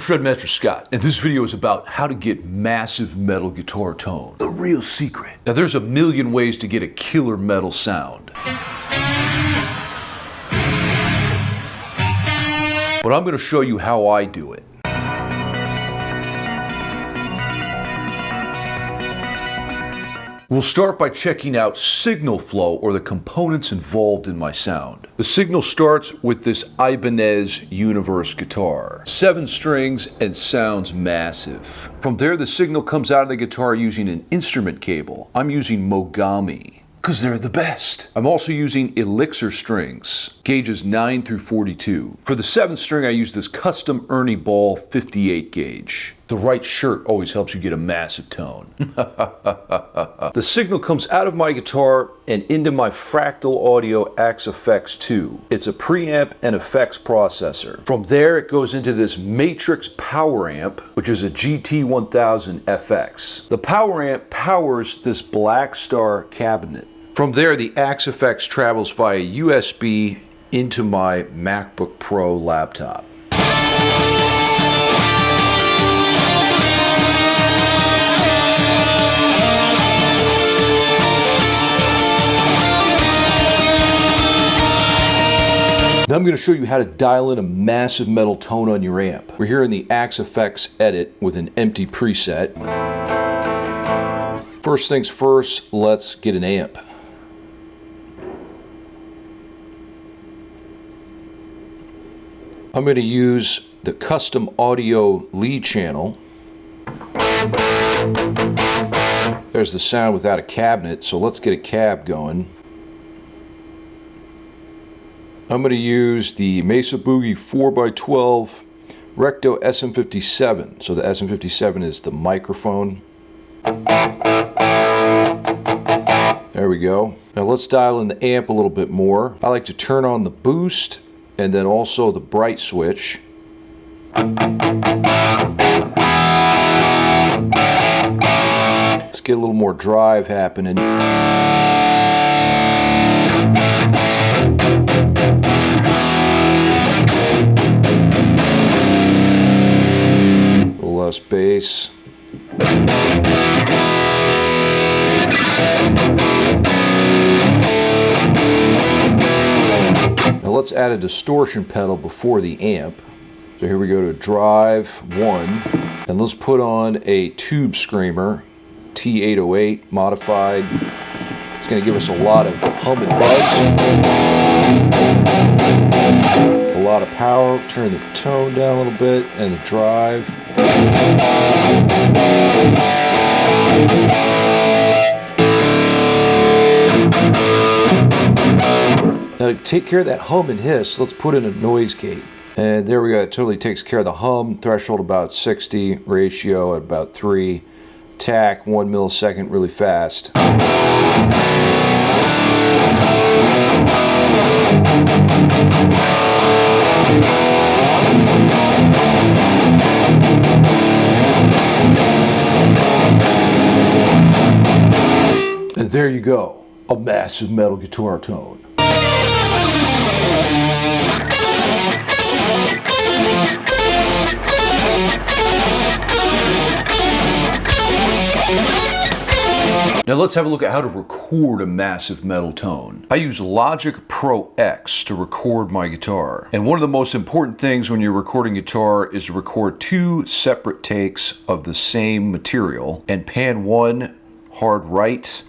Shredmaster Scott, and this video is about how to get massive metal guitar tone. The real secret. Now there's a million ways to get a killer metal sound. But I'm going to show you how I do it. We'll start by checking out signal flow, or the components involved in my sound. The signal starts with this Ibanez Universe guitar. 7 strings and sounds massive. From there, the signal comes out of the guitar using an instrument cable. I'm using Mogami, because they're the best. I'm also using Elixir strings, gauges 9 through 42. For the 7th string, I use this custom Ernie Ball 58 gauge. The right shirt always helps you get a massive tone. The signal comes out of my guitar and into my Fractal Audio Axe-Fx 2. It's a preamp and effects processor. From there, it goes into this Matrix Power Amp, which is a GT1000 FX. The Power Amp powers this BlackStar cabinet. From there, the Axe-Fx travels via USB into my MacBook Pro laptop. Now I'm going to show you how to dial in a massive metal tone on your amp. We're here in the Axe-Fx edit with an empty preset. First things first, let's get an amp. I'm going to use the custom audio lead channel. There's the sound without a cabinet, so let's get a cab going. I'm going to use the Mesa Boogie 4x12 Recto SM57. So the SM57 is the microphone. There we go. Now let's dial in the amp a little bit more. I like to turn on the boost and then also the bright switch. Let's get a little more drive happening. Less bass. Now let's add a distortion pedal before the amp. So here we go to drive 1, and let's put on a tube screamer, T808 modified. It's going to give us a lot of hum and buzz. A lot of power. Turn the tone down a little bit and the drive. Now to take care of that hum and hiss, let's put in a noise gate. And there we go, it totally takes care of the hum. Threshold about 60, ratio at about 3. Tack 1 millisecond really fast. And there you go, a massive metal guitar tone. Now let's have a look at how to record a massive metal tone. I use Logic Pro X to record my guitar. And one of the most important things when you're recording guitar is to record 2 separate takes of the same material and pan one hard right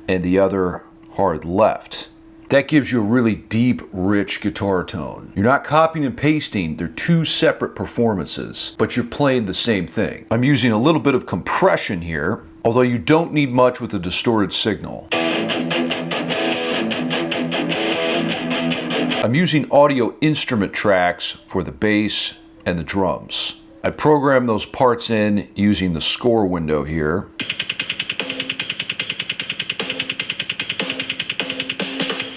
and the other hard left. That gives you a really deep, rich guitar tone. You're not copying and pasting, they're 2 separate performances, but you're playing the same thing. I'm using a little bit of compression here, although you don't need much with a distorted signal. I'm using audio instrument tracks for the bass and the drums. I program those parts in using the score window here.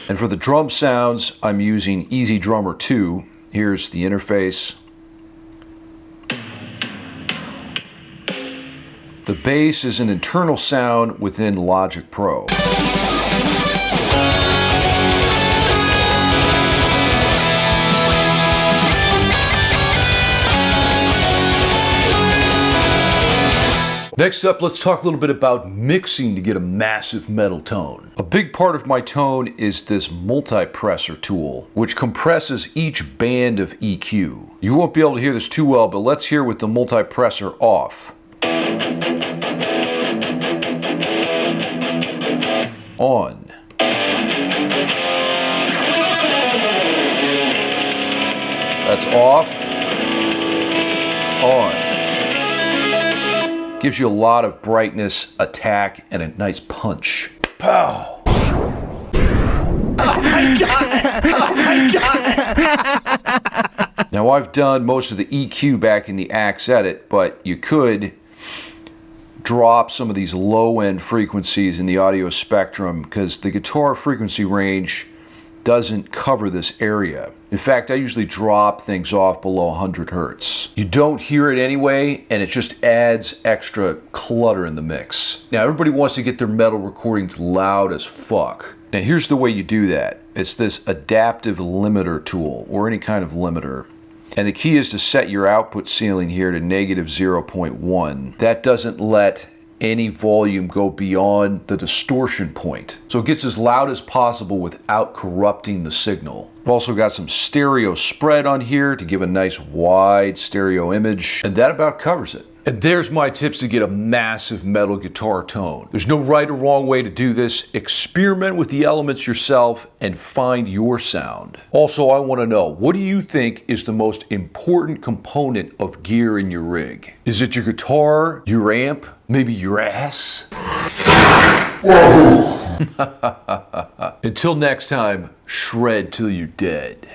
And for the drum sounds, I'm using Easy Drummer 2. Here's the interface. The bass is an internal sound within Logic Pro. Next up, let's talk a little bit about mixing to get a massive metal tone. A big part of my tone is this multi-presser tool, which compresses each band of EQ. You won't be able to hear this too well, but let's hear with the multi-presser off. On. That's off. On. Gives you a lot of brightness, attack, and a nice punch. Pow! Oh my god! Oh my god! Now I've done most of the EQ back in the Axe Edit, but you could drop some of these low-end frequencies in the audio spectrum because the guitar frequency range doesn't cover this area. In fact, I usually drop things off below 100 hertz. You don't hear it anyway, and it just adds extra clutter in the mix. Now, everybody wants to get their metal recordings loud as fuck. Now, here's the way you do that. It's this adaptive limiter tool, or any kind of limiter. And the key is to set your output ceiling here to negative 0.1. That doesn't let any volume go beyond the distortion point. So it gets as loud as possible without corrupting the signal. I've also got some stereo spread on here to give a nice wide stereo image, and that about covers it. And there's my tips to get a massive metal guitar tone. There's no right or wrong way to do this. Experiment with the elements yourself and find your sound. Also, I want to know, what do you think is the most important component of gear in your rig? Is it your guitar, your amp, maybe your ass? Until next time, shred till you're dead.